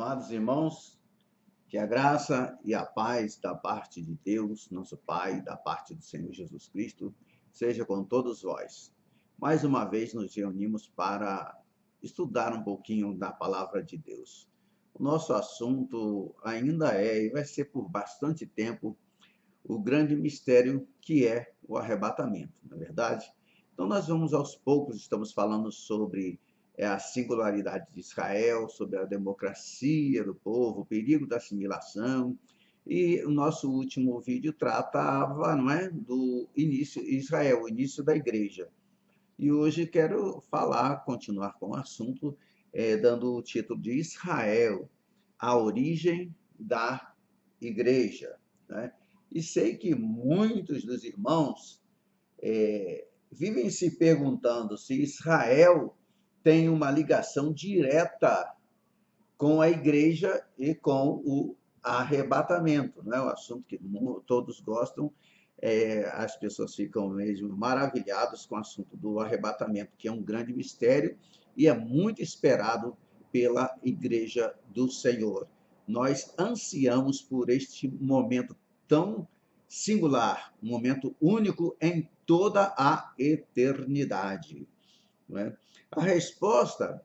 Amados irmãos, que a graça e a paz da parte de Deus, nosso Pai, da parte do Senhor Jesus Cristo, seja com todos vós. Mais uma vez nos reunimos para estudar um pouquinho da palavra de Deus. O nosso assunto ainda é, e vai ser por bastante tempo, o grande mistério que é o arrebatamento, não é verdade? Então nós vamos aos poucos, estamos falando sobre a singularidade de Israel, sobre a democracia do povo, o perigo da assimilação, e o nosso último vídeo tratava, não é, do início Israel, o início da igreja. E hoje quero continuar com o assunto, dando o título de Israel, a origem da igreja, né? E sei que muitos dos irmãos vivem se perguntando se Israel tem uma ligação direta com a igreja e com o arrebatamento, não é um assunto que todos gostam. As pessoas ficam mesmo maravilhadas com o assunto do arrebatamento, que é um grande mistério e é muito esperado pela igreja do Senhor. Nós ansiamos por este momento tão singular, um momento único em toda a eternidade, não é? A resposta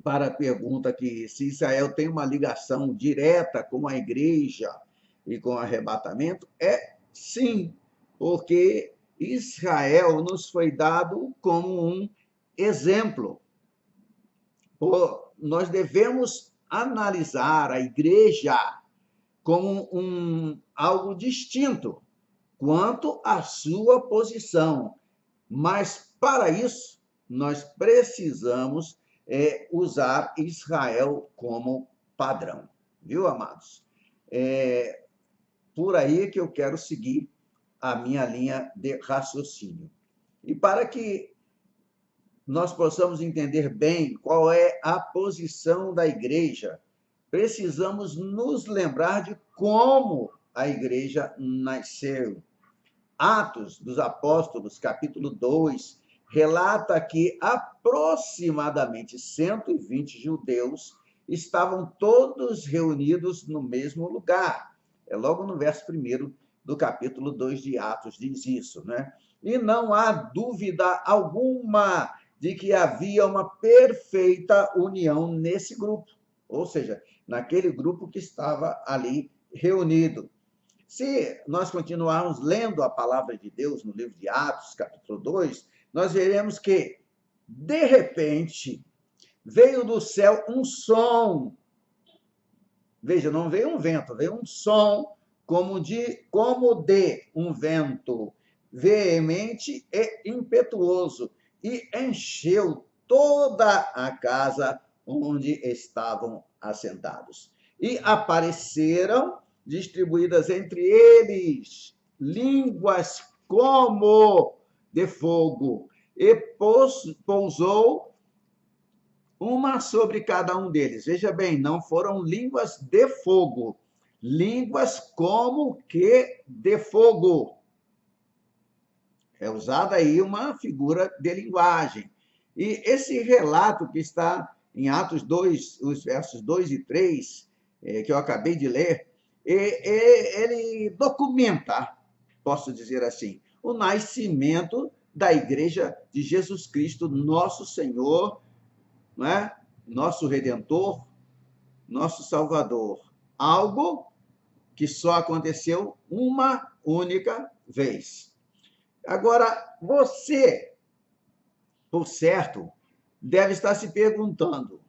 para a pergunta que se Israel tem uma ligação direta com a igreja e com o arrebatamento é sim, porque Israel nos foi dado como um exemplo. Nós devemos analisar a igreja como algo distinto quanto à sua posição, mas para isso nós precisamos usar Israel como padrão, viu, amados? Por aí que eu quero seguir a minha linha de raciocínio. E para que nós possamos entender bem qual é a posição da igreja, precisamos nos lembrar de como a igreja nasceu. Atos dos Apóstolos, capítulo 2, relata que aproximadamente 120 judeus estavam todos reunidos no mesmo lugar. É logo no verso 1 do capítulo 2 de Atos diz isso, né? E não há dúvida alguma de que havia uma perfeita união nesse grupo, ou seja, naquele grupo que estava ali reunido. Se nós continuarmos lendo a palavra de Deus no livro de Atos, capítulo 2, nós veremos que, de repente, veio do céu um som. Veja, não veio um vento, veio um som como de um vento veemente e impetuoso, e encheu toda a casa onde estavam assentados. E apareceram distribuídas entre eles línguas como de fogo, e pousou uma sobre cada um deles. Veja bem, não foram línguas de fogo, línguas como que de fogo. É usada aí uma figura de linguagem. E esse relato que está em Atos 2, os versos 2 e 3, que eu acabei de ler, ele documenta, posso dizer assim, o nascimento da igreja de Jesus Cristo, nosso Senhor, não é? Nosso Redentor, nosso Salvador. Algo que só aconteceu uma única vez. Agora, você, por certo, deve estar se perguntando: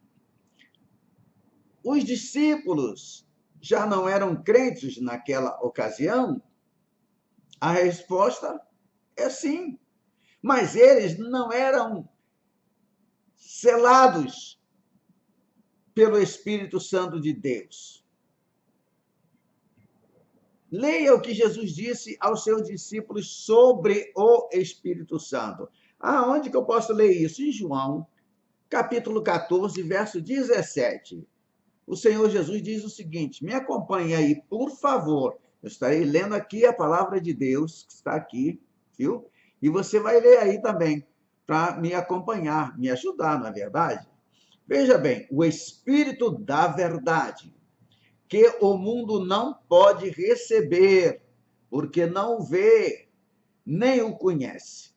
os discípulos já não eram crentes naquela ocasião? A resposta é sim. Mas eles não eram selados pelo Espírito Santo de Deus. Leia o que Jesus disse aos seus discípulos sobre o Espírito Santo. Aonde que eu posso ler isso? Em João, capítulo 14, verso 17. O Senhor Jesus diz o seguinte: me acompanhe aí, por favor. Eu estarei lendo aqui a palavra de Deus, que está aqui, viu? E você vai ler aí também, para me acompanhar, me ajudar, não é verdade? Veja bem, o Espírito da verdade, que o mundo não pode receber, porque não o vê, nem o conhece.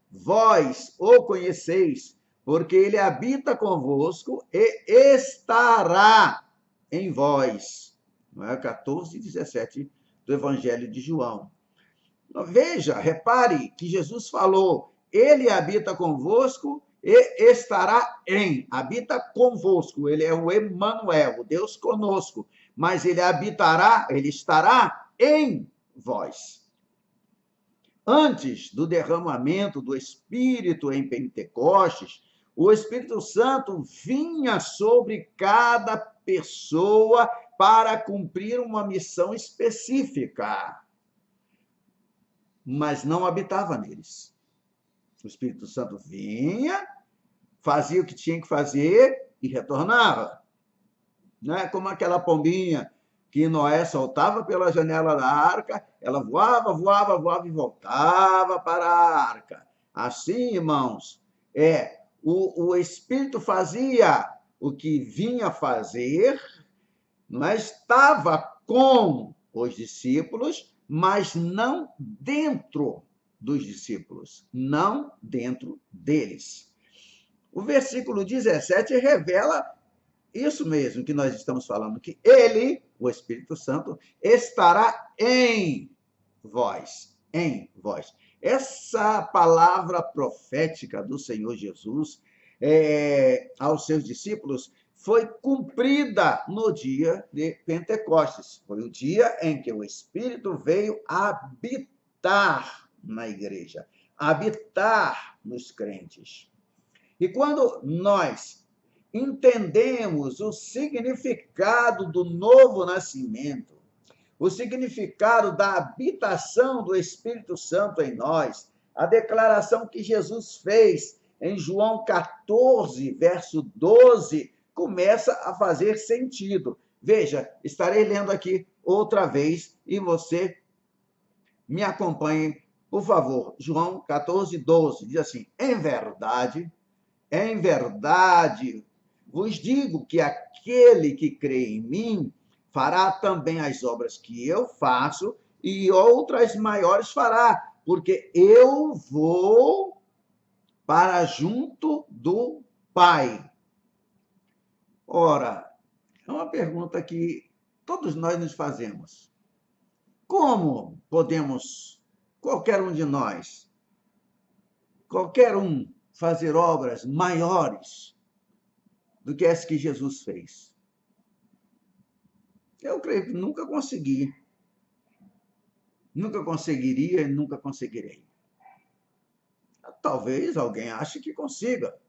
Vós o conheceis, porque ele habita convosco e estará em vós. Não é? 14, 17 do Evangelho de João. Veja, repare que Jesus falou, ele habita convosco e estará habita convosco, ele é o Emmanuel, o Deus conosco, mas ele habitará, ele estará em vós. Antes do derramamento do Espírito em Pentecostes, o Espírito Santo vinha sobre cada pessoa para cumprir uma missão específica, mas não habitava neles. O Espírito Santo vinha, fazia o que tinha que fazer e retornava. Não é como aquela pombinha que Noé soltava pela janela da arca, ela voava, voava, voava e voltava para a arca. Assim, irmãos, o Espírito fazia o que vinha fazer, não é? Estava com os discípulos, mas não dentro dos discípulos, não dentro deles. O versículo 17 revela isso mesmo que nós estamos falando, que ele, o Espírito Santo, estará em vós, em vós. Essa palavra profética do Senhor Jesus aos seus discípulos foi cumprida no dia de Pentecostes. Foi o dia em que o Espírito veio habitar na igreja, habitar nos crentes. E quando nós entendemos o significado do novo nascimento, o significado da habitação do Espírito Santo em nós, a declaração que Jesus fez em João 14, verso 12, começa a fazer sentido. Veja, estarei lendo aqui outra vez e você me acompanhe, por favor. João 14, 12, diz assim: em verdade, vos digo que aquele que crê em mim fará também as obras que eu faço e outras maiores fará, porque eu vou para junto do Pai. Ora, é uma pergunta que todos nós nos fazemos. Como podemos, qualquer um de nós, qualquer um, fazer obras maiores do que as que Jesus fez? Eu creio que nunca consegui. Nunca conseguiria e nunca conseguirei. Talvez alguém ache que consiga.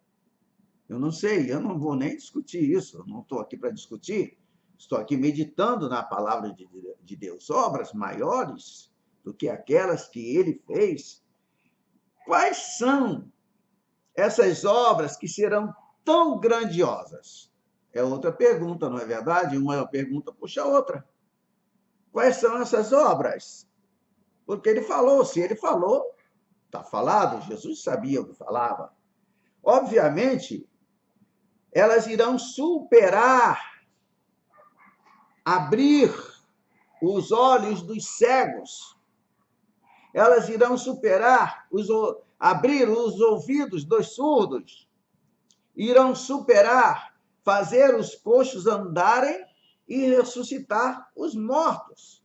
Eu não sei, eu não vou nem discutir isso. Eu não estou aqui para discutir. Estou aqui meditando na palavra de Deus. Obras maiores do que aquelas que ele fez. Quais são essas obras que serão tão grandiosas? É outra pergunta, não é verdade? Uma pergunta puxa a outra. Quais são essas obras? Porque ele falou, se ele falou, está falado, Jesus sabia o que falava. Obviamente, elas irão superar, abrir os olhos dos cegos. Elas irão superar, abrir os ouvidos dos surdos. Irão superar, fazer os coxos andarem e ressuscitar os mortos.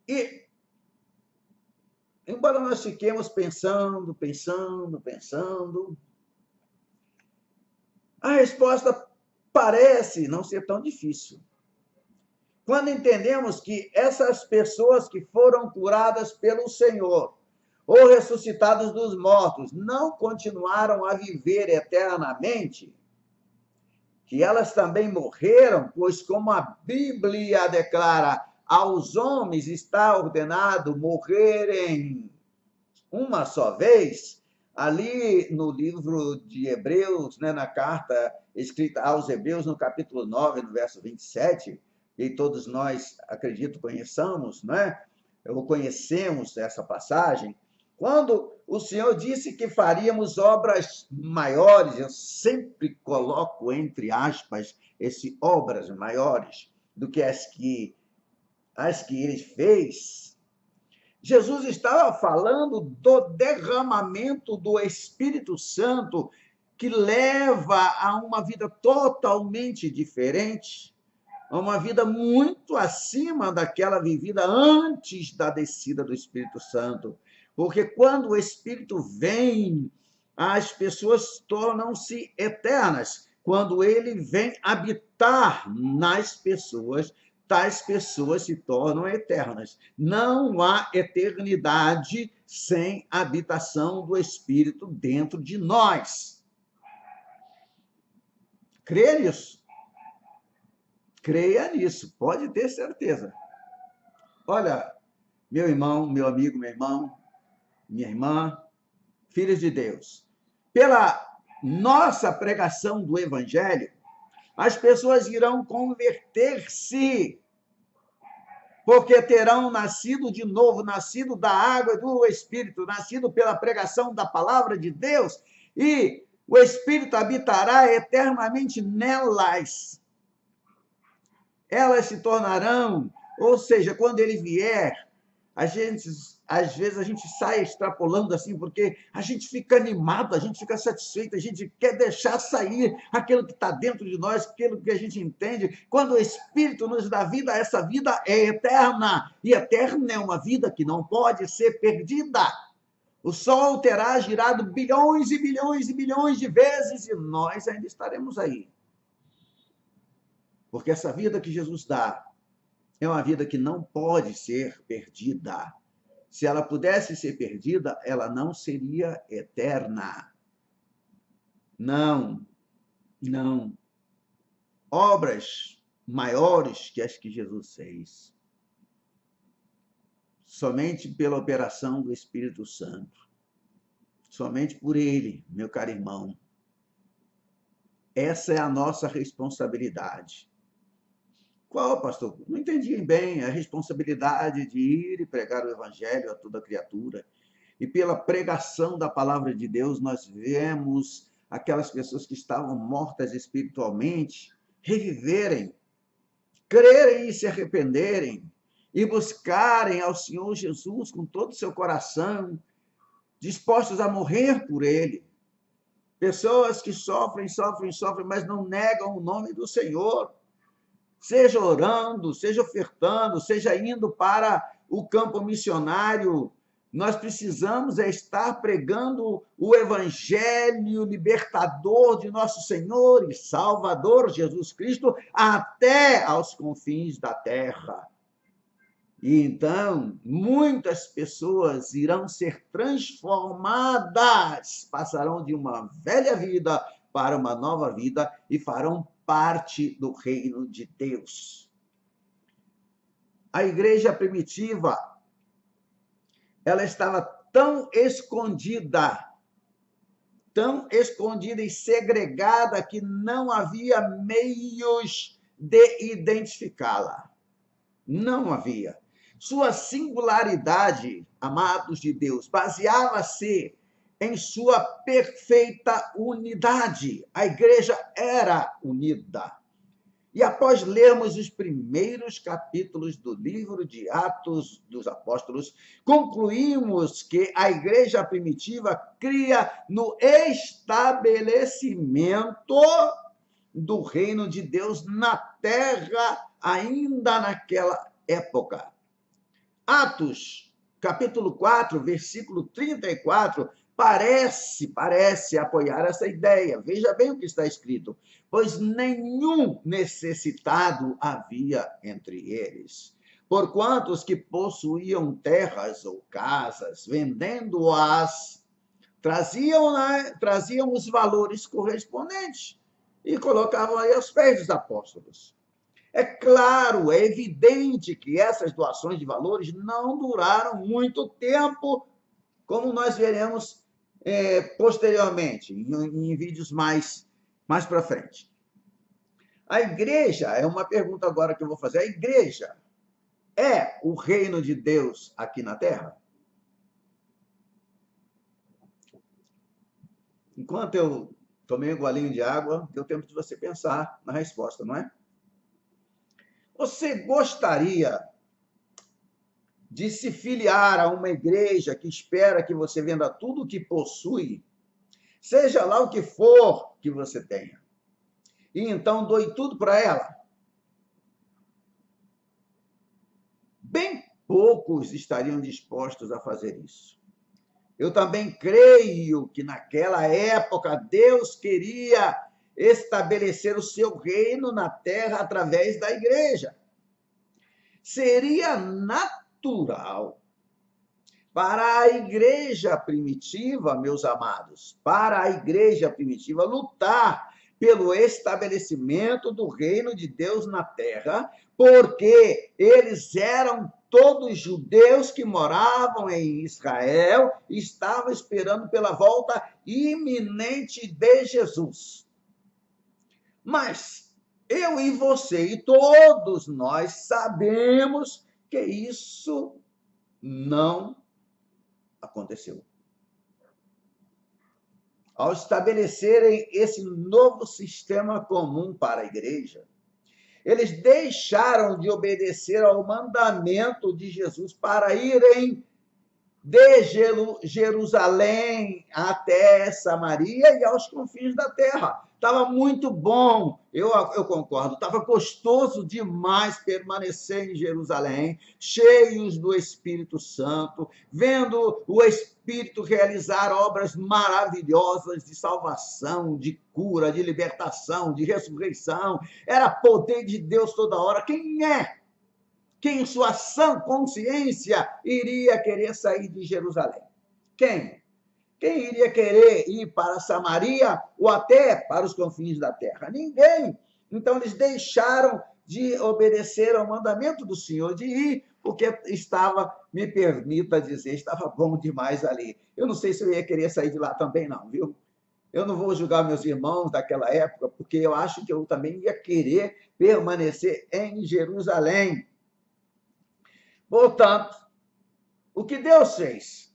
E, embora nós fiquemos pensando, a resposta parece não ser tão difícil. Quando entendemos que essas pessoas que foram curadas pelo Senhor ou ressuscitadas dos mortos não continuaram a viver eternamente, que elas também morreram, pois como a Bíblia declara, aos homens está ordenado morrerem uma só vez. Ali no livro de Hebreus, na carta escrita aos Hebreus, no capítulo 9, no verso 27, e todos nós, acredito, conheçamos, ou conhecemos essa passagem, Quando o Senhor disse que faríamos obras maiores, eu sempre coloco entre aspas esse obras maiores do que as que ele fez. Jesus estava falando do derramamento do Espírito Santo que leva a uma vida totalmente diferente, a uma vida muito acima daquela vivida antes da descida do Espírito Santo. Porque quando o Espírito vem, as pessoas tornam-se eternas. Quando ele vem habitar nas pessoas, tais pessoas se tornam eternas. Não há eternidade sem habitação do Espírito dentro de nós. Crê nisso? Creia nisso, pode ter certeza. Olha, meu irmão, meu amigo, meu irmão, minha irmã, filhos de Deus, pela nossa pregação do Evangelho, as pessoas irão converter-se, porque terão nascido de novo, nascido da água e do Espírito, nascido pela pregação da palavra de Deus, e o Espírito habitará eternamente nelas. Elas se tornarão, ou seja, quando ele vier, às vezes a gente sai extrapolando assim, porque a gente fica animado, a gente fica satisfeito, a gente quer deixar sair aquilo que está dentro de nós, aquilo que a gente entende. Quando o Espírito nos dá vida, essa vida é eterna, e eterna é uma vida que não pode ser perdida. O Sol terá girado bilhões e bilhões e bilhões de vezes, e nós ainda estaremos aí. Porque essa vida que Jesus dá é uma vida que não pode ser perdida. Se ela pudesse ser perdida, ela não seria eterna. Não, não. Obras maiores que as que Jesus fez. Somente pela operação do Espírito Santo. Somente por ele, meu caro irmão. Essa é a nossa responsabilidade. Qual, pastor? Não entendi bem a responsabilidade de ir e pregar o evangelho a toda criatura. E pela pregação da palavra de Deus, nós vemos aquelas pessoas que estavam mortas espiritualmente reviverem, crerem e se arrependerem, e buscarem ao Senhor Jesus com todo o seu coração, dispostos a morrer por ele. Pessoas que sofrem, mas não negam o nome do Senhor. Seja orando, seja ofertando, seja indo para o campo missionário, nós precisamos estar pregando o evangelho libertador de nosso Senhor e Salvador Jesus Cristo até aos confins da terra. E então, muitas pessoas irão ser transformadas, passarão de uma velha vida para uma nova vida e farão parte do reino de Deus. A igreja primitiva, ela estava tão escondida e segregada que não havia meios de identificá-la. Não havia. Sua singularidade, amados de Deus, baseava-se em sua perfeita unidade. A igreja era unida. E após lermos os primeiros capítulos do livro de Atos dos Apóstolos, concluímos que a igreja primitiva cria no estabelecimento do reino de Deus na terra, ainda naquela época. Atos, capítulo 4, versículo 34, parece apoiar essa ideia. Veja bem o que está escrito. Pois nenhum necessitado havia entre eles. Porquanto os que possuíam terras ou casas, vendendo-as, traziam os valores correspondentes e colocavam aí aos pés dos apóstolos. É claro, é evidente que essas doações de valores não duraram muito tempo, como nós veremos posteriormente, em vídeos mais para frente. A igreja, é uma pergunta agora que eu vou fazer, a igreja é o reino de Deus aqui na Terra? Enquanto eu tomei um golinho de água, deu tempo de você pensar na resposta, não é? Você gostaria de se filiar a uma igreja que espera que você venda tudo o que possui, seja lá o que for que você tenha, e então doe tudo para ela? Bem poucos estariam dispostos a fazer isso. Eu também creio que naquela época Deus queria estabelecer o seu reino na terra através da igreja. Seria natural para a igreja primitiva, meus amados, para a igreja primitiva lutar pelo estabelecimento do reino de Deus na terra, porque eles eram todos judeus que moravam em Israel e estavam esperando pela volta iminente de Jesus. Mas eu e você e todos nós sabemos que isso não aconteceu. Ao estabelecerem esse novo sistema comum para a igreja, eles deixaram de obedecer ao mandamento de Jesus para irem de Jerusalém até Samaria e aos confins da terra. Estava muito bom, eu concordo, estava gostoso demais permanecer em Jerusalém, cheios do Espírito Santo, vendo o Espírito realizar obras maravilhosas de salvação, de cura, de libertação, de ressurreição. Era poder de Deus toda hora. Quem em sua sã consciência iria querer sair de Jerusalém? Quem? Quem iria querer ir para Samaria ou até para os confins da terra? Ninguém. Então eles deixaram de obedecer ao mandamento do Senhor de ir, porque estava, me permita dizer, estava bom demais ali. Eu não sei se eu ia querer sair de lá também não, viu? Eu não vou julgar meus irmãos daquela época, porque eu acho que eu também ia querer permanecer em Jerusalém. Portanto, o que Deus fez?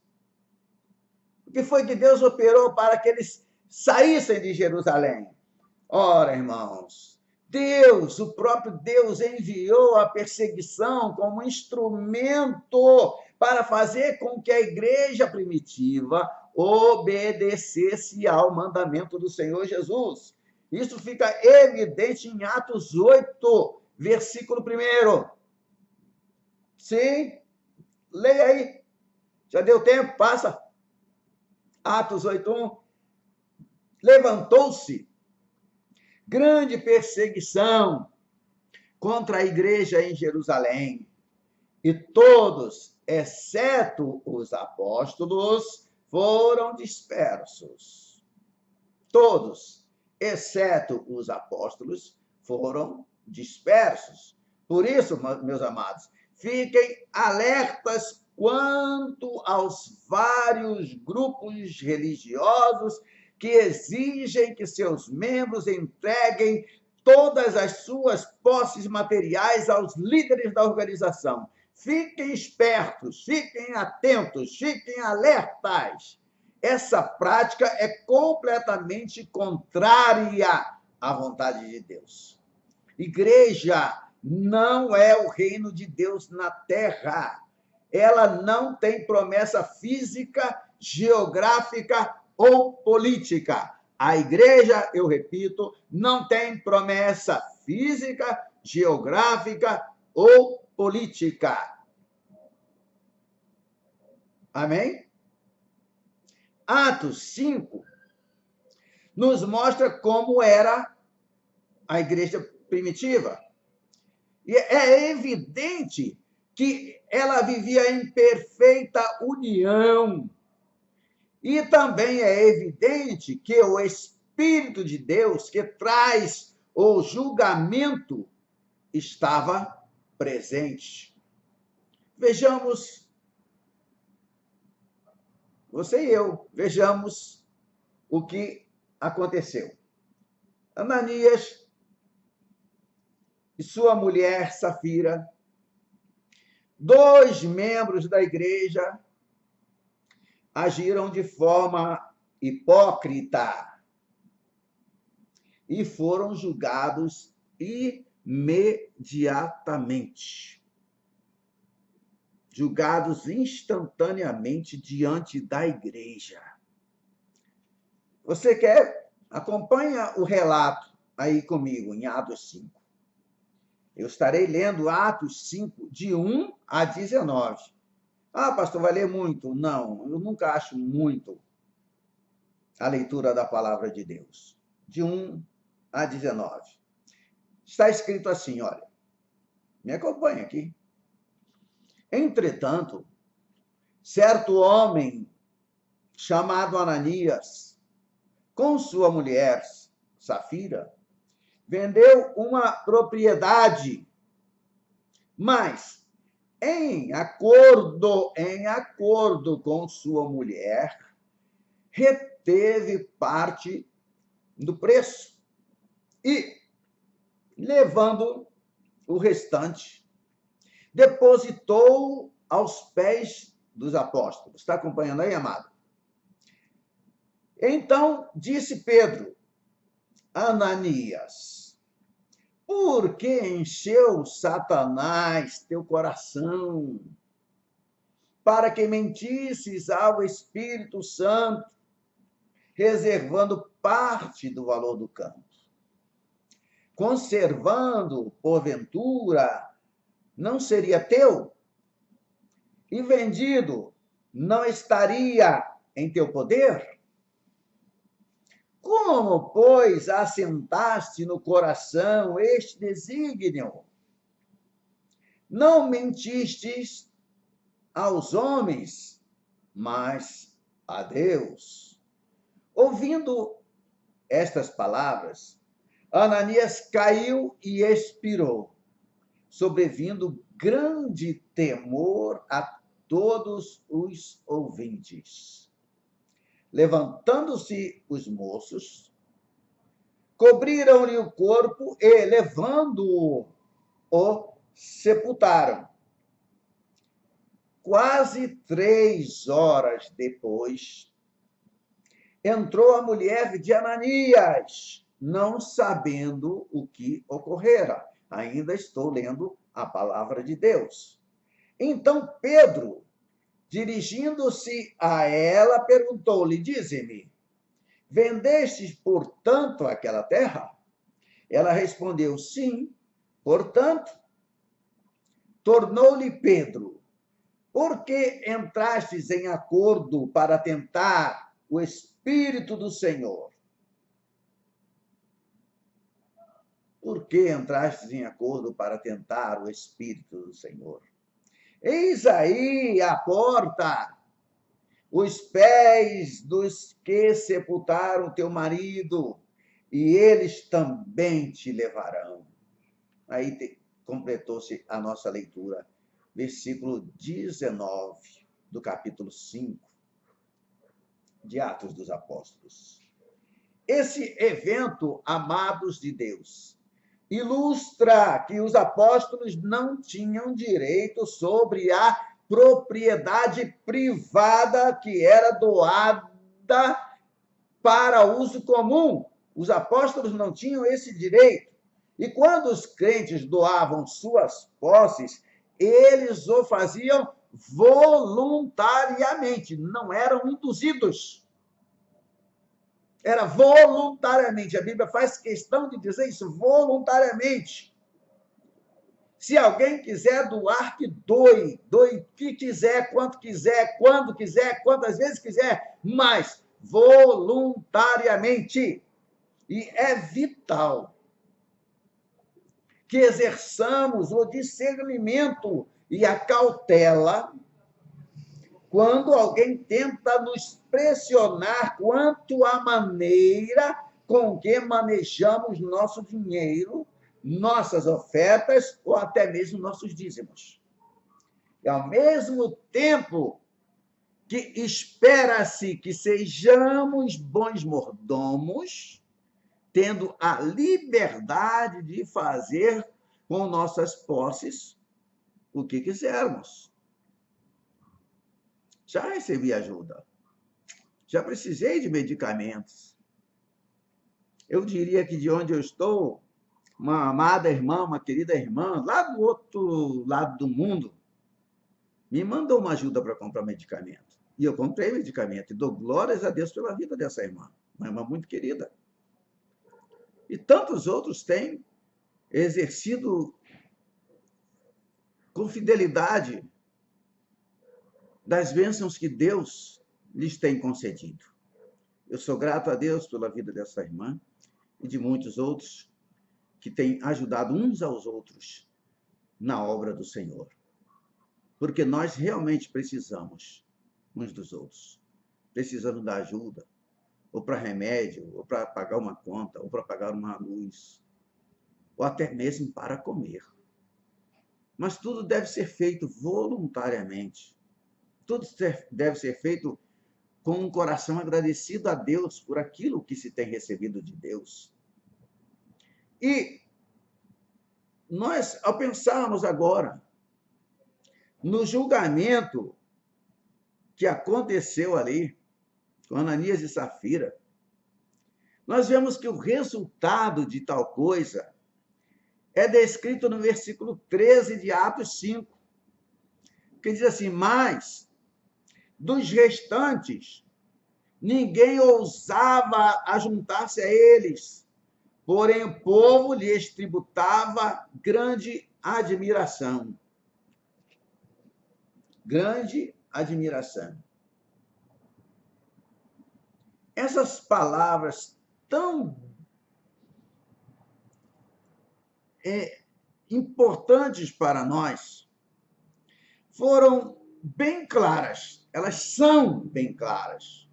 O que foi que Deus operou para que eles saíssem de Jerusalém? Ora, irmãos, Deus, o próprio Deus, enviou a perseguição como instrumento para fazer com que a igreja primitiva obedecesse ao mandamento do Senhor Jesus. Isso fica evidente em Atos 8, versículo 1. Sim, leia aí. Já deu tempo? Passa. Atos 8:1. Levantou-se grande perseguição contra a igreja em Jerusalém, e todos, exceto os apóstolos, foram dispersos. Todos, exceto os apóstolos, foram dispersos. Por isso, meus amados, fiquem alertas quanto aos vários grupos religiosos que exigem que seus membros entreguem todas as suas posses materiais aos líderes da organização. Fiquem espertos, fiquem atentos, fiquem alertas. Essa prática é completamente contrária à vontade de Deus. Igreja não é o reino de Deus na terra. Ela não tem promessa física, geográfica ou política. A igreja, eu repito, não tem promessa física, geográfica ou política. Amém? Atos 5 nos mostra como era a igreja primitiva. E é evidente que ela vivia em perfeita união. E também é evidente que o Espírito de Deus, que traz o julgamento, estava presente. Vejamos, você e eu, vejamos o que aconteceu. Ananias e sua mulher Safira, 2 membros da igreja, agiram de forma hipócrita, e foram julgados imediatamente, julgados instantaneamente diante da igreja. Você quer? Acompanha o relato aí comigo em Atos 5. Eu estarei lendo Atos 5, de 1 a 19. Ah, pastor, vai ler muito? Não, eu nunca acho muito a leitura da palavra de Deus. De 1 a 19. Está escrito assim, olha. Me acompanha aqui. Entretanto, certo homem chamado Ananias, com sua mulher Safira, vendeu uma propriedade, mas em acordo com sua mulher, reteve parte do preço e, levando o restante, depositou aos pés dos apóstolos. Está acompanhando aí, amado? Então disse Pedro: Ananias, por que encheu Satanás teu coração para que mentisses ao Espírito Santo, reservando parte do valor do campo, conservando, porventura, não seria teu? E vendido, não estaria em teu poder? Como, pois, assentaste no coração este desígnio? Não mentistes aos homens, mas a Deus. Ouvindo estas palavras, Ananias caiu e expirou, sobrevindo grande temor a todos os ouvintes. Levantando-se os moços, cobriram-lhe o corpo e, levando-o, o sepultaram. Quase 3 horas depois, entrou a mulher de Ananias, não sabendo o que ocorrera. Ainda estou lendo a palavra de Deus. Então Pedro, dirigindo-se a ela, perguntou-lhe: dize-me, vendestes, portanto, aquela terra? Ela respondeu: sim, portanto. Tornou-lhe Pedro: por que entrastes em acordo para tentar o Espírito do Senhor? Por que entrastes em acordo para tentar o Espírito do Senhor? Eis aí a porta, os pés dos que sepultaram teu marido, e eles também te levarão. Aí completou-se a nossa leitura, versículo 19 do capítulo 5 de Atos dos Apóstolos. Esse evento, amados de Deus, ilustra que os apóstolos não tinham direito sobre a propriedade privada que era doada para uso comum. Os apóstolos não tinham esse direito. E quando os crentes doavam suas posses, eles o faziam voluntariamente, não eram induzidos. Era voluntariamente. A Bíblia faz questão de dizer isso, voluntariamente. Se alguém quiser doar, que doe. Doe o que quiser, quanto quiser, quando quiser, quantas vezes quiser, mas voluntariamente. E é vital que exerçamos o discernimento e a cautela quando alguém tenta nos pressionar quanto à maneira com que manejamos nosso dinheiro, nossas ofertas ou até mesmo nossos dízimos. E, ao mesmo tempo que espera-se que sejamos bons mordomos, tendo a liberdade de fazer com nossas posses o que quisermos. Já recebi ajuda. já precisei de medicamentos. Eu diria que de onde eu estou, uma amada irmã, uma querida irmã, lá do outro lado do mundo, me mandou uma ajuda para comprar medicamento. E eu comprei medicamento. E dou glórias a Deus pela vida dessa irmã. Uma irmã muito querida. E tantos outros têm exercido com fidelidade das bênçãos que Deus lhes tem concedido. Eu sou grato a Deus pela vida dessa irmã e de muitos outros que têm ajudado uns aos outros na obra do Senhor. Porque nós realmente precisamos uns dos outros. Precisamos da ajuda, ou para remédio, ou para pagar uma conta, ou para pagar uma luz, ou até mesmo para comer. Mas tudo deve ser feito voluntariamente. Tudo deve ser feito com um coração agradecido a Deus por aquilo que se tem recebido de Deus. E nós, ao pensarmos agora no julgamento que aconteceu ali com Ananias e Safira, nós vemos que o resultado de tal coisa é descrito no versículo 13 de Atos 5, que diz assim: mas dos restantes, ninguém ousava ajuntar-se a eles, porém o povo lhes tributava grande admiração. Grande admiração. Essas palavras tão importantes para nós foram bem claras. Elas são bem claras.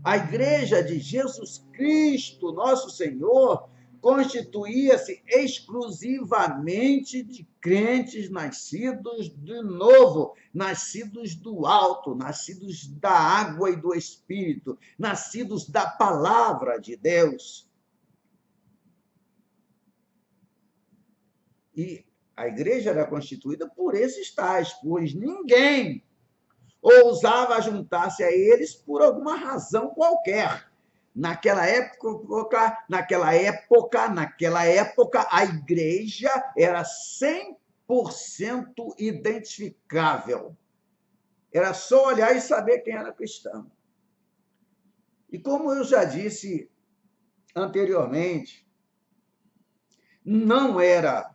A Igreja de Jesus Cristo, nosso Senhor, constituía-se exclusivamente de crentes nascidos de novo, nascidos do alto, nascidos da água e do Espírito, nascidos da palavra de Deus. E a igreja era constituída por esses tais, pois ninguém ousava juntar-se a eles por alguma razão qualquer. Naquela época, a igreja era 100% identificável. Era só olhar e saber quem era cristão. E como eu já disse anteriormente, não era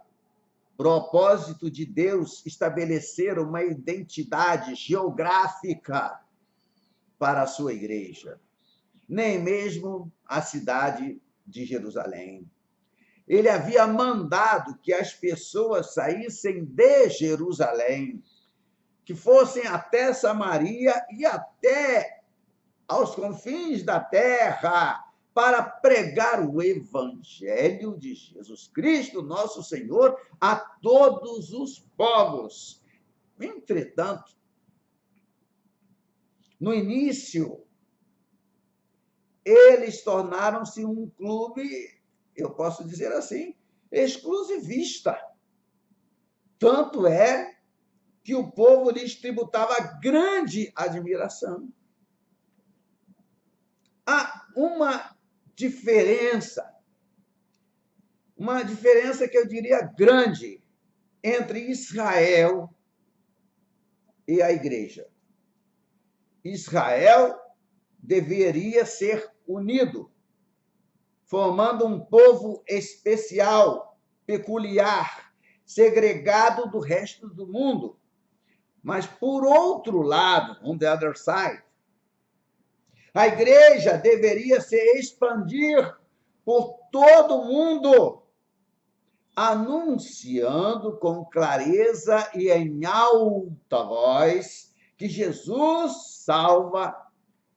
propósito de Deus estabelecer uma identidade geográfica para a sua igreja, nem mesmo a cidade de Jerusalém. Ele havia mandado que as pessoas saíssem de Jerusalém, que fossem até Samaria e até aos confins da terra, para pregar o evangelho de Jesus Cristo, nosso Senhor, a todos os povos. Entretanto, no início, eles tornaram-se um clube, eu posso dizer assim, exclusivista. Tanto é que o povo lhes tributava grande admiração. Há uma diferença que eu diria grande entre Israel e a igreja. Israel deveria ser unido, formando um povo especial, peculiar, segregado do resto do mundo. Mas, por outro lado, on the other side, a igreja deveria se expandir por todo o mundo, anunciando com clareza e em alta voz que Jesus salva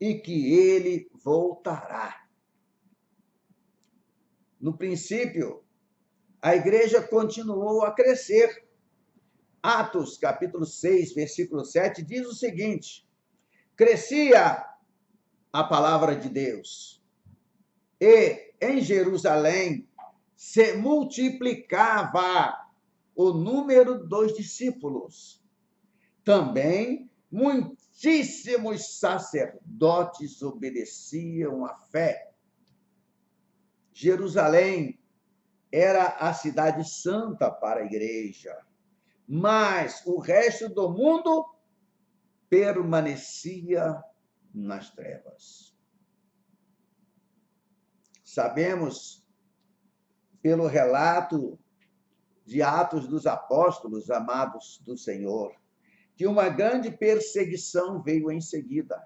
e que ele voltará. No princípio, a igreja continuou a crescer. Atos, capítulo 6, versículo 7, diz o seguinte: crescia a palavra de Deus, e em Jerusalém se multiplicava o número dos discípulos. Também muitos altíssimos sacerdotes obedeciam à fé. Jerusalém era a cidade santa para a igreja, mas o resto do mundo permanecia nas trevas. Sabemos, pelo relato de Atos dos Apóstolos, amados do Senhor, que uma grande perseguição veio em seguida.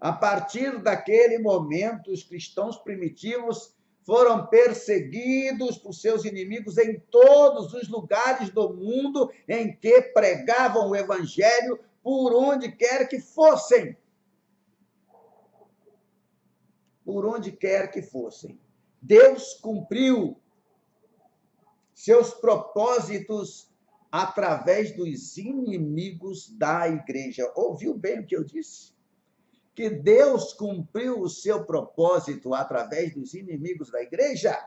A partir daquele momento, os cristãos primitivos foram perseguidos por seus inimigos em todos os lugares do mundo em que pregavam o evangelho, por onde quer que fossem. Por onde quer que fossem. Deus cumpriu seus propósitos através dos inimigos da igreja. Ouviu bem o que eu disse? Que Deus cumpriu o seu propósito através dos inimigos da igreja?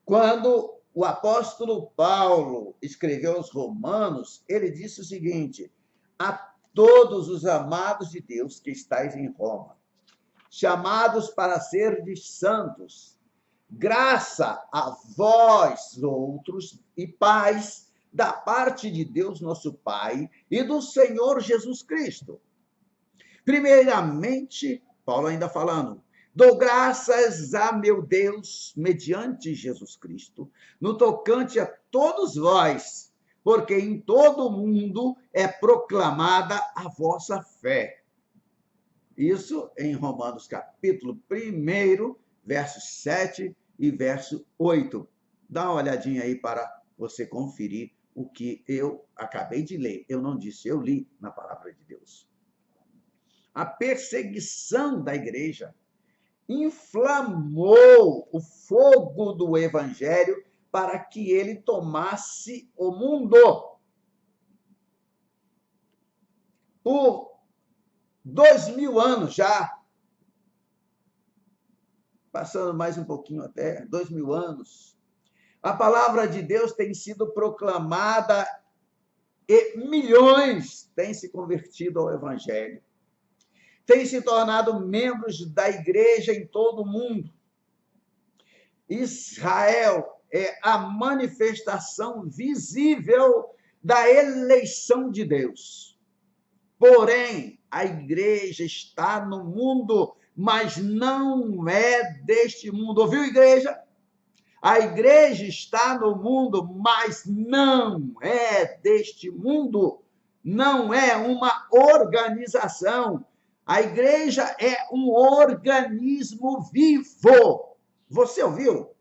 Quando o apóstolo Paulo escreveu aos Romanos, ele disse o seguinte: a todos os amados de Deus que estáis em Roma, chamados para serdes santos, graça a vós outros e paz da parte de Deus nosso Pai e do Senhor Jesus Cristo. Primeiramente, Paulo ainda falando, dou graças a meu Deus mediante Jesus Cristo, no tocante a todos vós, porque em todo o mundo é proclamada a vossa fé. Isso em Romanos capítulo 1, versos 7 e verso 8. Dá uma olhadinha aí para você conferir o que eu acabei de ler. Eu não disse, eu li na palavra de Deus. A perseguição da igreja inflamou o fogo do evangelho para que ele tomasse o mundo. Por 2000 anos já, passando mais um pouquinho até, 2000 anos, a palavra de Deus tem sido proclamada e milhões têm se convertido ao evangelho. Têm se tornado membros da igreja em todo o mundo. Israel é a manifestação visível da eleição de Deus. Porém, a igreja está no mundo, mas não é deste mundo. Ouviu, igreja? A igreja está no mundo, mas não é deste mundo. Não é uma organização. A igreja é um organismo vivo. Você ouviu?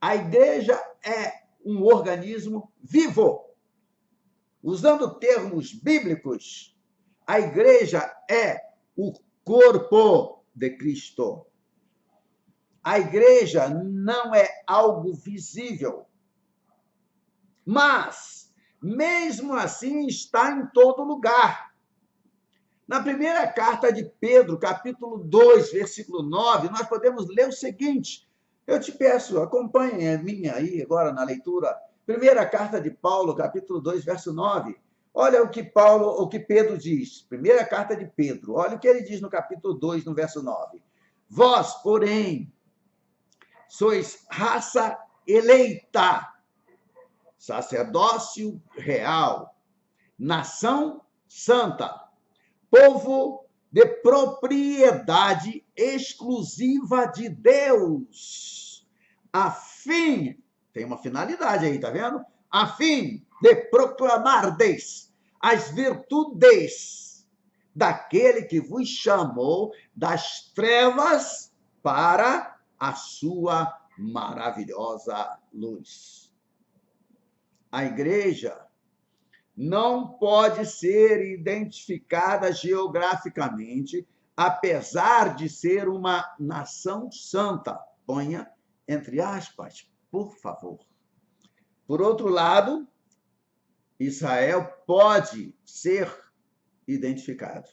A igreja é um organismo vivo. Usando termos bíblicos, a igreja é o corpo de Cristo. A igreja não é algo visível, mas, mesmo assim, está em todo lugar. Na primeira carta de Pedro, capítulo 2, versículo 9, nós podemos ler o seguinte. Eu te peço, acompanhe a minha aí agora na leitura. Primeira carta de Paulo, capítulo 2, verso 9. Olha o que Pedro diz. Primeira carta de Pedro. Olha o que ele diz no capítulo 2, no verso 9. Vós, porém, sois raça eleita, sacerdócio real, nação santa, povo de propriedade exclusiva de Deus, a fim, tem uma finalidade aí, tá vendo? A fim de proclamardes as virtudes daquele que vos chamou das trevas para a sua maravilhosa luz. A igreja não pode ser identificada geograficamente, apesar de ser uma nação santa. Ponha entre aspas, por favor. Por outro lado, Israel pode ser identificado.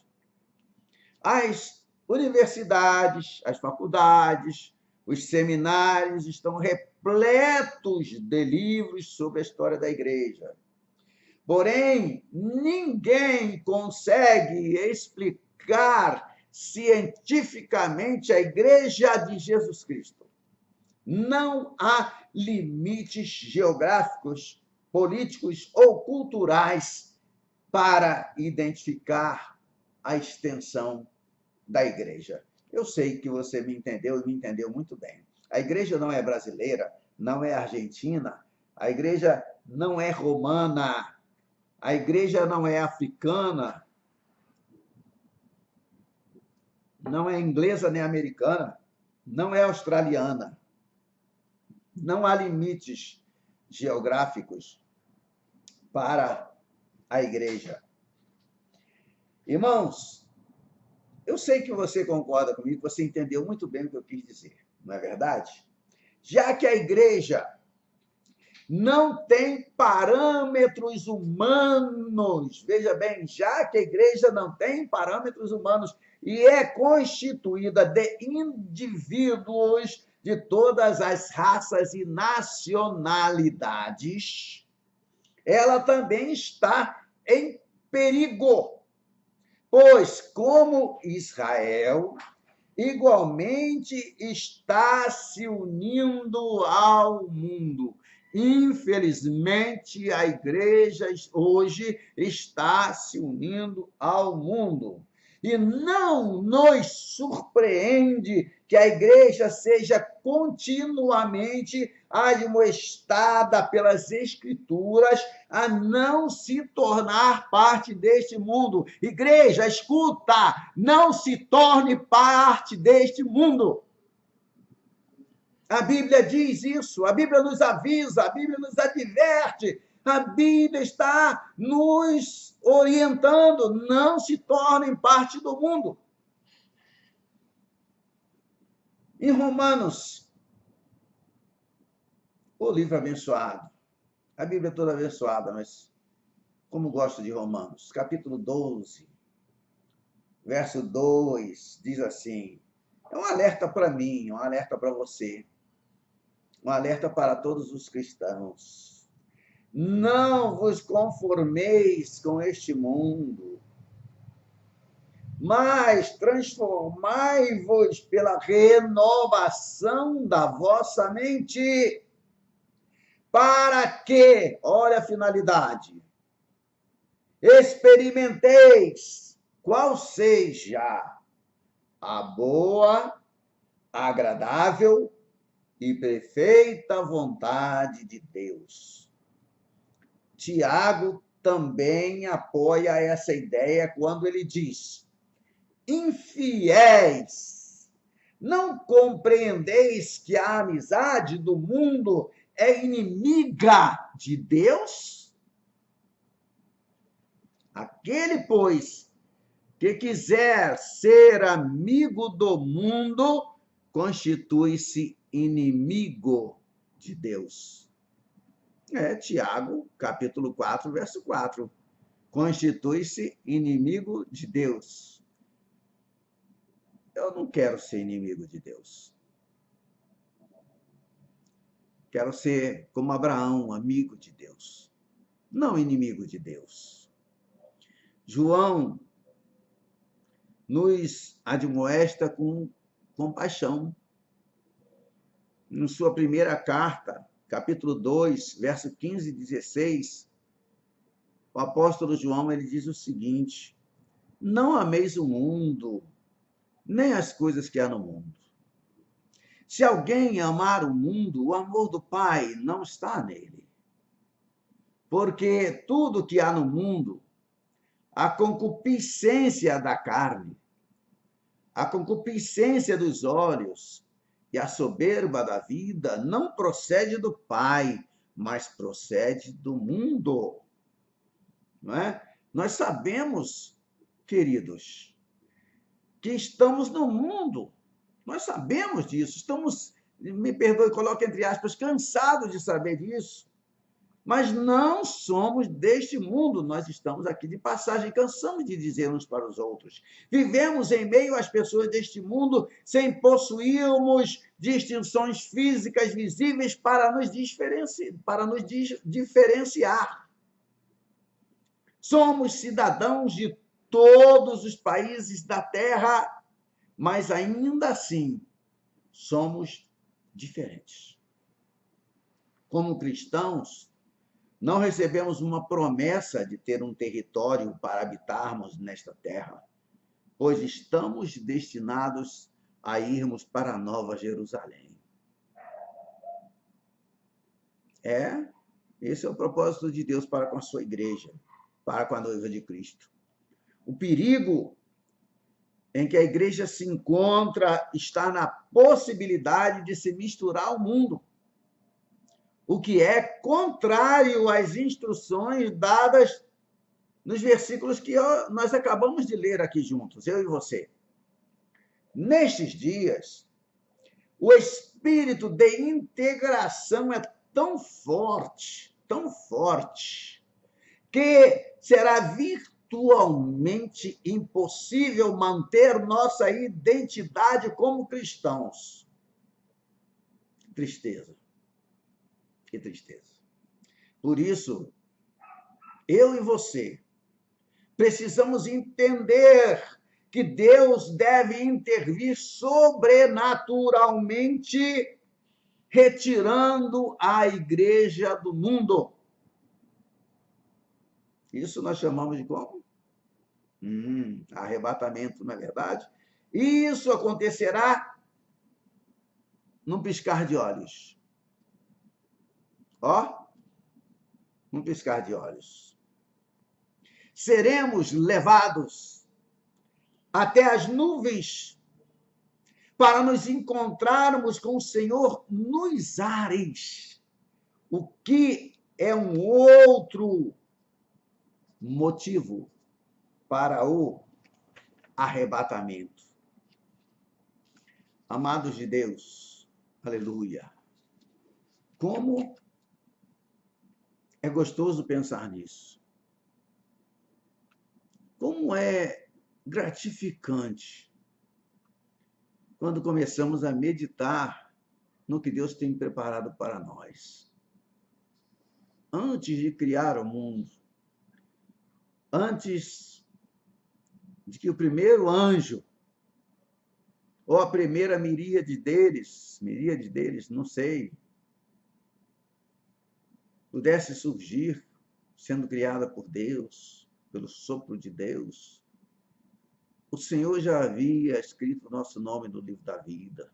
As universidades, as faculdades, os seminários estão repletos de livros sobre a história da igreja. Porém, ninguém consegue explicar cientificamente a Igreja de Jesus Cristo. Não há limites geográficos, políticos ou culturais para identificar a extensão da igreja. Eu sei que você me entendeu e me entendeu muito bem. A igreja não é brasileira, não é argentina, a igreja não é romana, a igreja não é africana, não é inglesa nem americana, não é australiana. Não há limites geográficos para a igreja. Irmãos, eu sei que você concorda comigo, você entendeu muito bem o que eu quis dizer, não é verdade? Já que a igreja não tem parâmetros humanos, veja bem, já que a igreja não tem parâmetros humanos e é constituída de indivíduos de todas as raças e nacionalidades, ela também está em perigo, pois, como Israel, igualmente está se unindo ao mundo. Infelizmente, a igreja hoje está se unindo ao mundo. E não nos surpreende que a igreja seja continuamente admoestada pelas Escrituras a não se tornar parte deste mundo. Igreja, escuta, não se torne parte deste mundo. A Bíblia diz isso, a Bíblia nos avisa, a Bíblia nos adverte, a Bíblia está nos orientando, não se tornem parte do mundo. Em Romanos, o livro abençoado, a Bíblia é toda abençoada, mas como gosto de Romanos, capítulo 12, verso 2, diz assim, é um alerta para mim, um alerta para você, um alerta para todos os cristãos. Não vos conformeis com este mundo, mas transformai-vos pela renovação da vossa mente, para que, olha a finalidade, experimenteis qual seja a boa, agradável e perfeita vontade de Deus. Tiago também apoia essa ideia quando ele diz: infiéis, não compreendeis que a amizade do mundo é inimiga de Deus? Aquele, pois, que quiser ser amigo do mundo, constitui-se inimigo de Deus. Tiago, capítulo 4, verso 4. Constitui-se inimigo de Deus. Eu não quero ser inimigo de Deus. Quero ser como Abraão, amigo de Deus, não inimigo de Deus. João nos admoesta com compaixão. Em sua primeira carta, capítulo 2, verso 15 e 16, o apóstolo João ele diz o seguinte: não ameis o mundo, nem as coisas que há no mundo. Se alguém amar o mundo, o amor do Pai não está nele. Porque tudo que há no mundo, a concupiscência da carne, a concupiscência dos olhos e a soberba da vida não procede do Pai, mas procede do mundo. Não é? Nós sabemos, queridos, que estamos no mundo. Nós sabemos disso. Estamos, me perdoe, coloque entre aspas, cansados de saber disso. Mas não somos deste mundo, nós estamos aqui de passagem, cansamos de dizer uns para os outros. Vivemos em meio às pessoas deste mundo sem possuirmos distinções físicas visíveis para nos diferenciar. Somos cidadãos de todos os países da Terra, mas ainda assim somos diferentes. Como cristãos, não recebemos uma promessa de ter um território para habitarmos nesta terra, pois estamos destinados a irmos para a Nova Jerusalém. Esse é o propósito de Deus para com a sua igreja, para com a noiva de Cristo. O perigo em que a igreja se encontra está na possibilidade de se misturar ao mundo, o que é contrário às instruções dadas nos versículos que nós acabamos de ler aqui juntos, eu e você. Nestes dias, o espírito de integração é tão forte, que será virtualmente impossível manter nossa identidade como cristãos. Tristeza. Que tristeza. Por isso, eu e você precisamos entender que Deus deve intervir sobrenaturalmente, retirando a igreja do mundo. Isso nós chamamos de como? Arrebatamento, não é verdade? Isso acontecerá num piscar de olhos. Num piscar de olhos. Seremos levados até as nuvens para nos encontrarmos com o Senhor nos ares, o que é um outro motivo para o arrebatamento. Amados de Deus, aleluia. Como é gostoso pensar nisso. Como é gratificante quando começamos a meditar no que Deus tem preparado para nós. Antes de criar o mundo, antes de que o primeiro anjo, ou a primeira miríade deles, não sei, pudesse surgir, sendo criada por Deus, pelo sopro de Deus, o Senhor já havia escrito o nosso nome no livro da vida.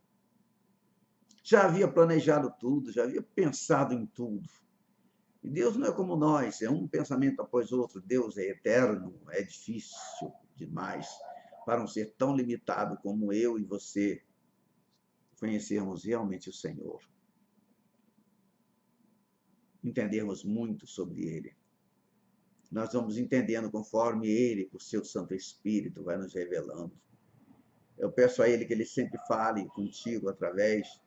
Já havia planejado tudo, já havia pensado em tudo. E Deus não é como nós, é um pensamento após outro. Deus é eterno, é difícil demais para um ser tão limitado como eu e você conhecermos realmente o Senhor. Entendermos muito sobre Ele. Nós vamos entendendo conforme Ele, por seu Santo Espírito, vai nos revelando. Eu peço a Ele que Ele sempre fale contigo através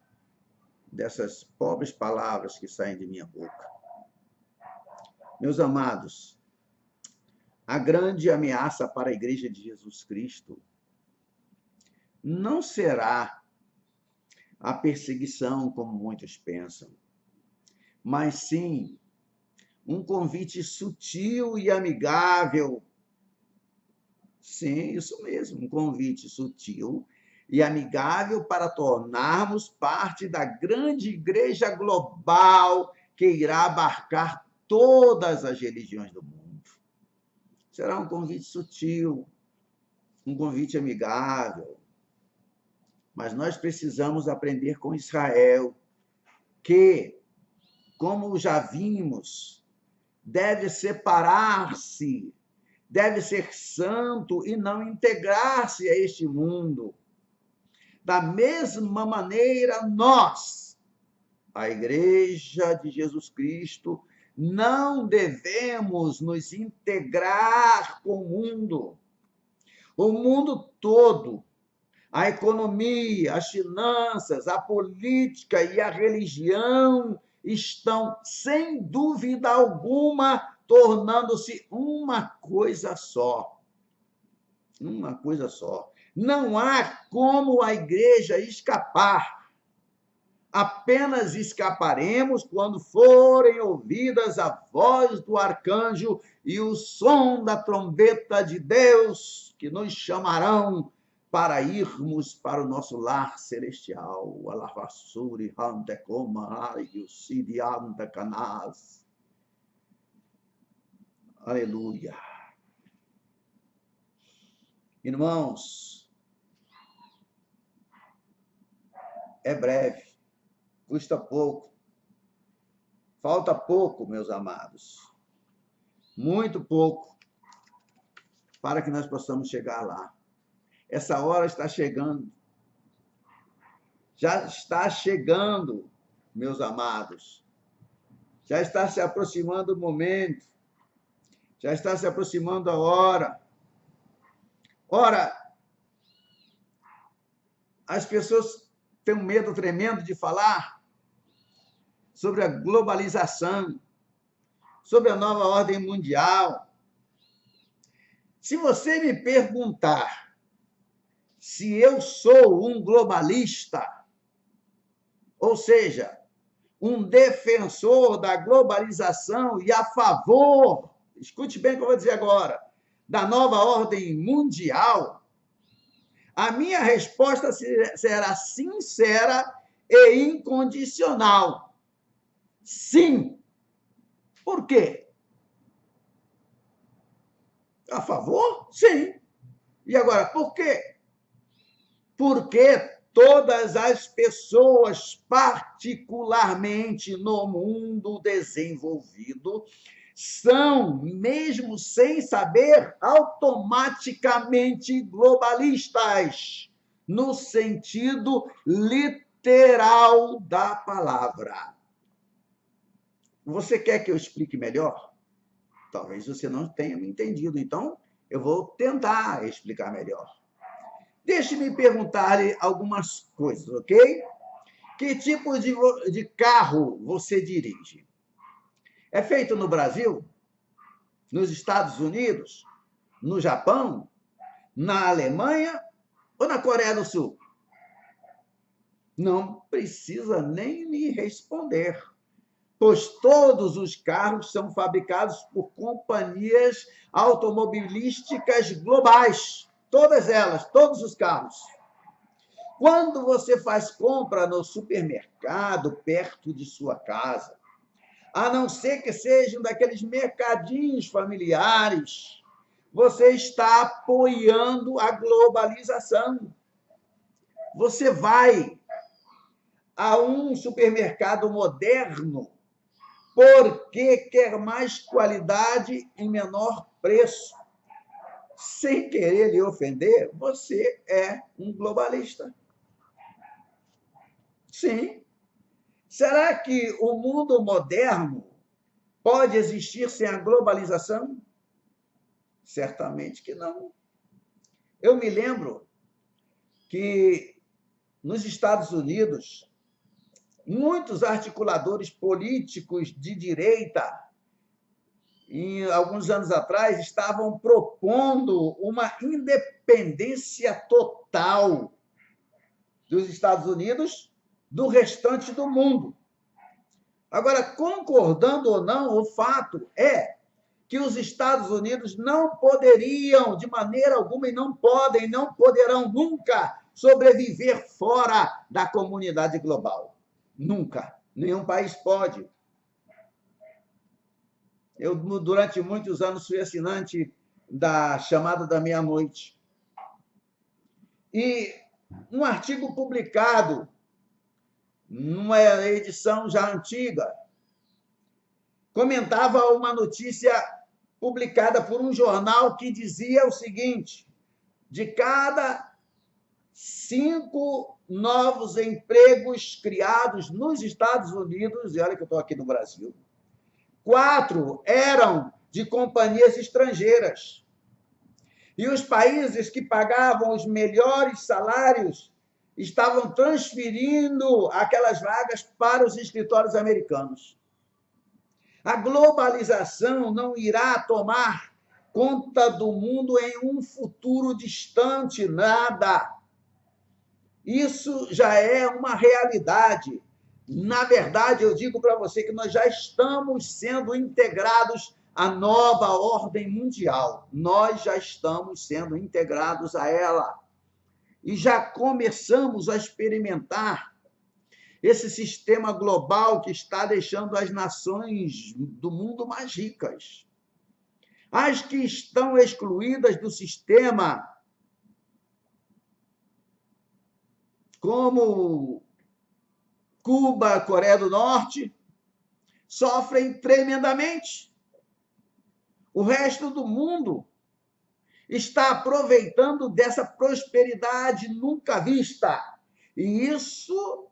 dessas pobres palavras que saem de minha boca. Meus amados, a grande ameaça para a Igreja de Jesus Cristo não será a perseguição, como muitos pensam, mas sim um convite sutil e amigável. Sim, isso mesmo, um convite sutil e amigável para tornarmos parte da grande igreja global que irá abarcar todas as religiões do mundo. Será um convite sutil, um convite amigável. Mas nós precisamos aprender com Israel que, como já vimos, deve separar-se, deve ser santo e não integrar-se a este mundo. Da mesma maneira, nós, a Igreja de Jesus Cristo, não devemos nos integrar com o mundo. O mundo todo, a economia, as finanças, a política e a religião estão, sem dúvida alguma, tornando-se uma coisa só. Uma coisa só. Não há como a igreja escapar. Apenas escaparemos quando forem ouvidas a voz do arcanjo e o som da trombeta de Deus, que nos chamarão para irmos para o nosso lar celestial. Alavassuri Hantecoma Ayusidi Antacanás. Aleluia. Irmãos, é breve, custa pouco, falta pouco, meus amados, muito pouco, para que nós possamos chegar lá. Essa hora está chegando, já está chegando, meus amados, já está se aproximando o momento, já está se aproximando a hora. Ora, as pessoas têm um medo tremendo de falar sobre a globalização, sobre a nova ordem mundial. Se você me perguntar se eu sou um globalista, ou seja, um defensor da globalização e a favor, escute bem o que eu vou dizer agora, da nova ordem mundial, a minha resposta será sincera e incondicional. Sim. Por quê? A favor? Sim. E agora, por quê? Porque todas as pessoas, particularmente no mundo desenvolvido, são, mesmo sem saber, automaticamente globalistas, no sentido literal da palavra. Você quer que eu explique melhor? Talvez você não tenha me entendido, então eu vou tentar explicar melhor. Deixe-me perguntar-lhe algumas coisas, ok? Que tipo de carro você dirige? É feito no Brasil? Nos Estados Unidos? No Japão? Na Alemanha? Ou na Coreia do Sul? Não precisa nem me responder, pois todos os carros são fabricados por companhias automobilísticas globais. Todas elas, todos os carros. Quando você faz compra no supermercado perto de sua casa, a não ser que sejam daqueles mercadinhos familiares, você está apoiando a globalização. Você vai a um supermercado moderno porque quer mais qualidade em menor preço. Sem querer lhe ofender, você é um globalista. Sim. Será que o mundo moderno pode existir sem a globalização? Certamente que não. Eu me lembro que nos Estados Unidos, muitos articuladores políticos de direita, alguns anos atrás, estavam propondo uma independência total dos Estados Unidos do restante do mundo. Agora, concordando ou não, o fato é que os Estados Unidos não poderiam, de maneira alguma, e não podem, não poderão nunca sobreviver fora da comunidade global. Nunca. Nenhum país pode. Eu, durante muitos anos, fui assinante da Chamada da Meia-Noite. E um artigo publicado numa edição já antiga comentava uma notícia publicada por um jornal que dizia o seguinte: de cada 5 novos empregos criados nos Estados Unidos, e olha que eu estou aqui no Brasil, 4 eram de companhias estrangeiras. E os países que pagavam os melhores salários estavam transferindo aquelas vagas para os escritórios americanos. A globalização não irá tomar conta do mundo em um futuro distante, nada. Isso já é uma realidade. Na verdade, eu digo para você que nós já estamos sendo integrados à nova ordem mundial. Nós já estamos sendo integrados a ela. E já começamos a experimentar esse sistema global que está deixando as nações do mundo mais ricas. As que estão excluídas do sistema, como Cuba, Coreia do Norte, sofrem tremendamente. O resto do mundo está aproveitando dessa prosperidade nunca vista. E isso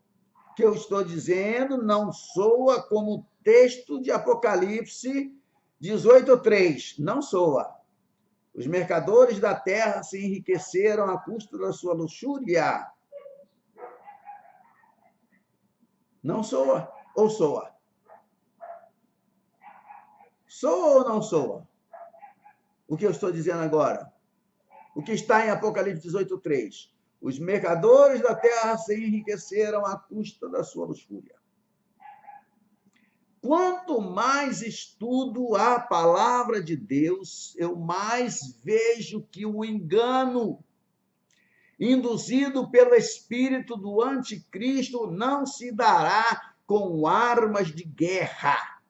que eu estou dizendo não soa como texto de Apocalipse 18:3. Não soa. Os mercadores da terra se enriqueceram à custa da sua luxúria. Não soa ou soa? Soa ou não soa? O que eu estou dizendo agora? O que está em Apocalipse 18:3. Os mercadores da terra se enriqueceram à custa da sua luxúria. Quanto mais estudo a palavra de Deus, eu mais vejo que o engano induzido pelo espírito do anticristo não se dará com armas de guerra.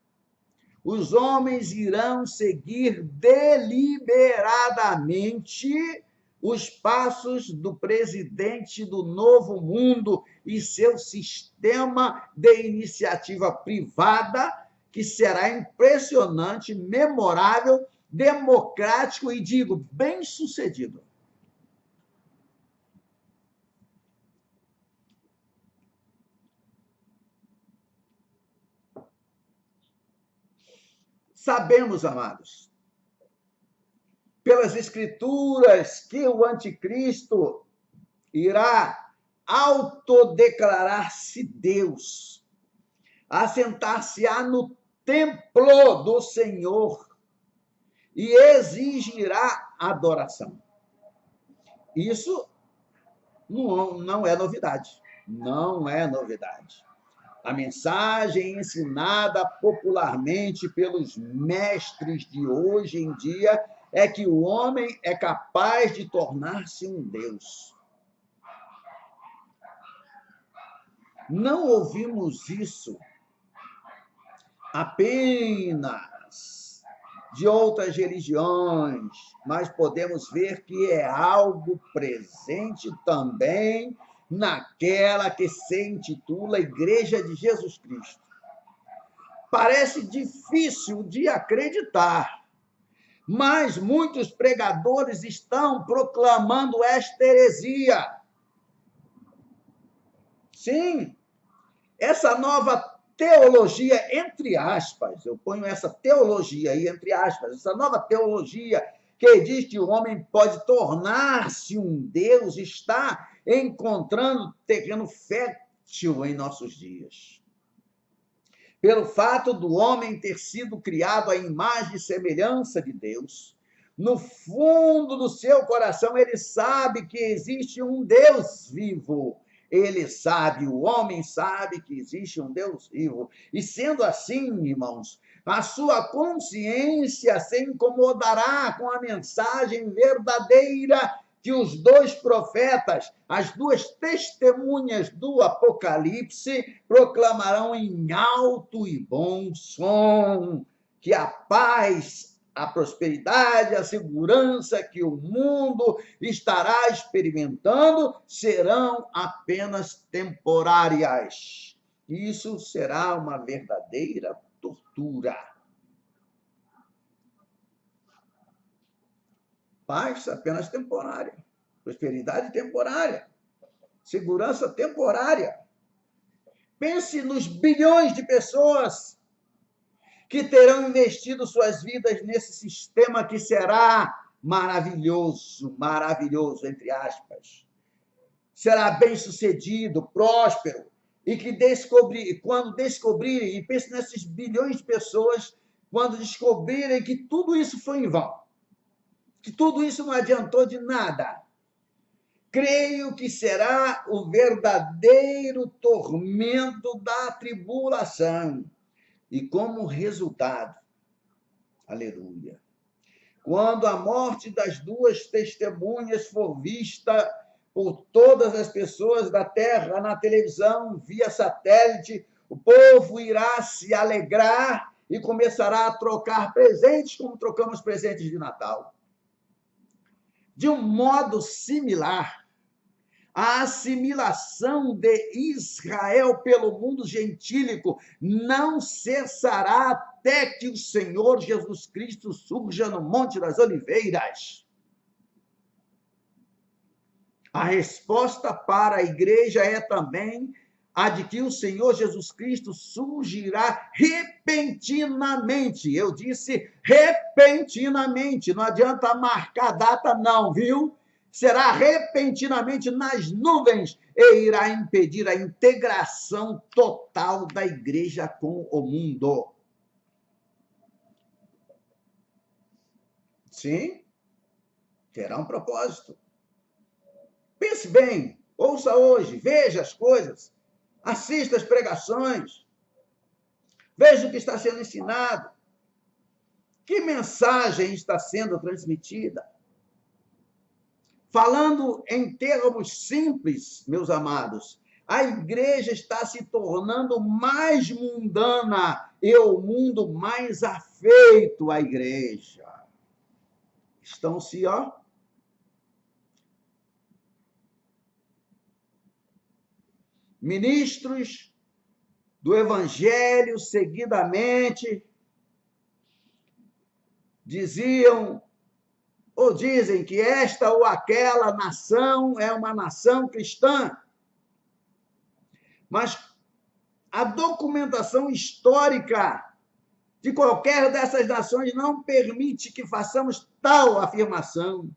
Os homens irão seguir deliberadamente os passos do presidente do Novo Mundo e seu sistema de iniciativa privada, que será impressionante, memorável, democrático e, digo, bem-sucedido. Sabemos, amados, pelas Escrituras, que o anticristo irá autodeclarar-se Deus, assentar-se-á no templo do Senhor e exigirá adoração. Isso não é novidade. Não é novidade. A mensagem ensinada popularmente pelos mestres de hoje em dia é que o homem é capaz de tornar-se um Deus. Não ouvimos isso apenas de outras religiões, mas podemos ver que é algo presente também naquela que se intitula Igreja de Jesus Cristo. Parece difícil de acreditar, mas muitos pregadores estão proclamando esta heresia. Sim, essa nova teologia, entre aspas, eu ponho essa teologia aí entre aspas, essa nova teologia que diz que o homem pode tornar-se um Deus, está encontrando terreno fértil em nossos dias. Pelo fato do homem ter sido criado à imagem e semelhança de Deus, no fundo do seu coração ele sabe que existe um Deus vivo. Ele sabe, o homem sabe que existe um Deus vivo. E sendo assim, irmãos, a sua consciência se incomodará com a mensagem verdadeira que os dois profetas, as duas testemunhas do Apocalipse, proclamarão em alto e bom som, que a paz, a prosperidade, a segurança que o mundo estará experimentando serão apenas temporárias. Isso será uma verdadeira tortura. Paz apenas temporária, prosperidade temporária, segurança temporária. Pense nos bilhões de pessoas que terão investido suas vidas nesse sistema que será maravilhoso, maravilhoso, entre aspas. Será bem-sucedido, próspero, e que quando descobrirem, e pense nesses bilhões de pessoas, quando descobrirem que tudo isso foi em vão, que tudo isso não adiantou de nada, creio que será o verdadeiro tormento da tribulação. E como resultado, aleluia, quando a morte das duas testemunhas for vista por todas as pessoas da terra na televisão, via satélite, o povo irá se alegrar e começará a trocar presentes como trocamos presentes de Natal. De um modo similar, a assimilação de Israel pelo mundo gentílico não cessará até que o Senhor Jesus Cristo surja no Monte das Oliveiras. A resposta para a igreja é também a de que o Senhor Jesus Cristo surgirá repentinamente. Eu disse repentinamente, não adianta marcar data não, viu? Será repentinamente nas nuvens e irá impedir a integração total da igreja com o mundo. Sim, terá um propósito. Pense bem, ouça hoje, veja as coisas, assista as pregações, veja o que está sendo ensinado, que mensagem está sendo transmitida. Falando em termos simples, meus amados, a igreja está se tornando mais mundana e o mundo mais afeito à igreja. Estão se, ministros do evangelho seguidamente diziam ou dizem que esta ou aquela nação é uma nação cristã. Mas a documentação histórica de qualquer dessas nações não permite que façamos tal afirmação.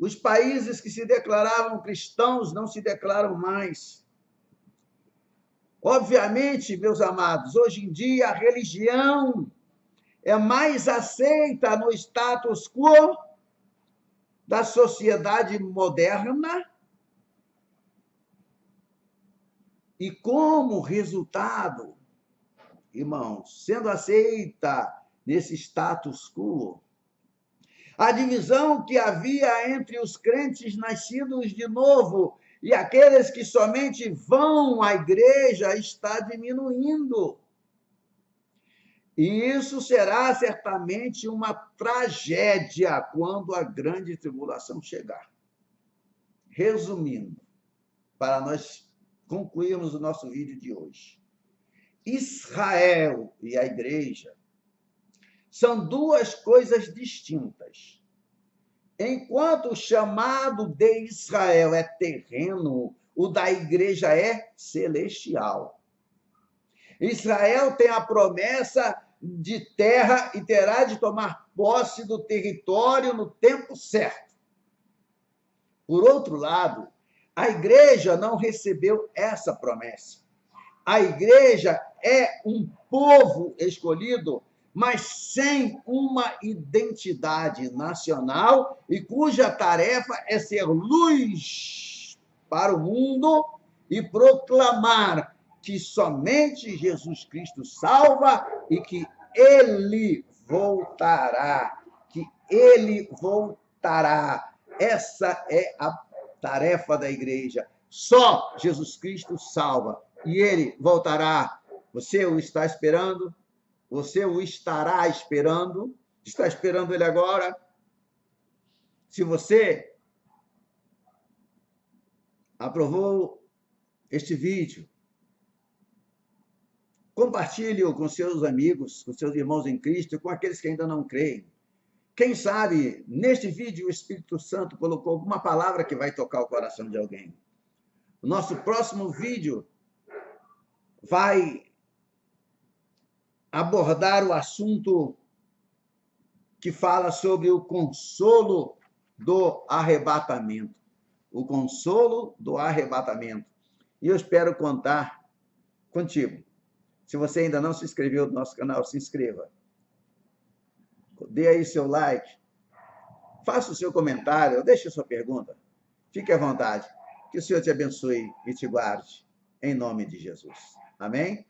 Os países que se declaravam cristãos não se declaram mais. Obviamente, meus amados, hoje em dia a religião é mais aceita no status quo da sociedade moderna e, como resultado, irmãos, sendo aceita nesse status quo, a divisão que havia entre os crentes nascidos de novo e aqueles que somente vão à igreja está diminuindo. E isso será certamente uma tragédia quando a grande tribulação chegar. Resumindo, para nós concluirmos o nosso vídeo de hoje, Israel e a igreja são duas coisas distintas. Enquanto o chamado de Israel é terreno, o da igreja é celestial. Israel tem a promessa de terra e terá de tomar posse do território no tempo certo. Por outro lado, a igreja não recebeu essa promessa. A igreja é um povo escolhido, mas sem uma identidade nacional e cuja tarefa é ser luz para o mundo e proclamar que somente Jesus Cristo salva e que ele voltará, Essa é a tarefa da igreja. Só Jesus Cristo salva e ele voltará. Você o está esperando? Você o estará esperando? Está esperando ele agora? Se você aprovou este vídeo, compartilhe-o com seus amigos, com seus irmãos em Cristo, com aqueles que ainda não creem. Quem sabe, neste vídeo, o Espírito Santo colocou alguma palavra que vai tocar o coração de alguém. O nosso próximo vídeo vai abordar o assunto que fala sobre o consolo do arrebatamento. O consolo do arrebatamento. E eu espero contar contigo. Se você ainda não se inscreveu no nosso canal, se inscreva. Dê aí seu like, faça o seu comentário, deixe a sua pergunta. Fique à vontade. Que o Senhor te abençoe e te guarde, em nome de Jesus. Amém?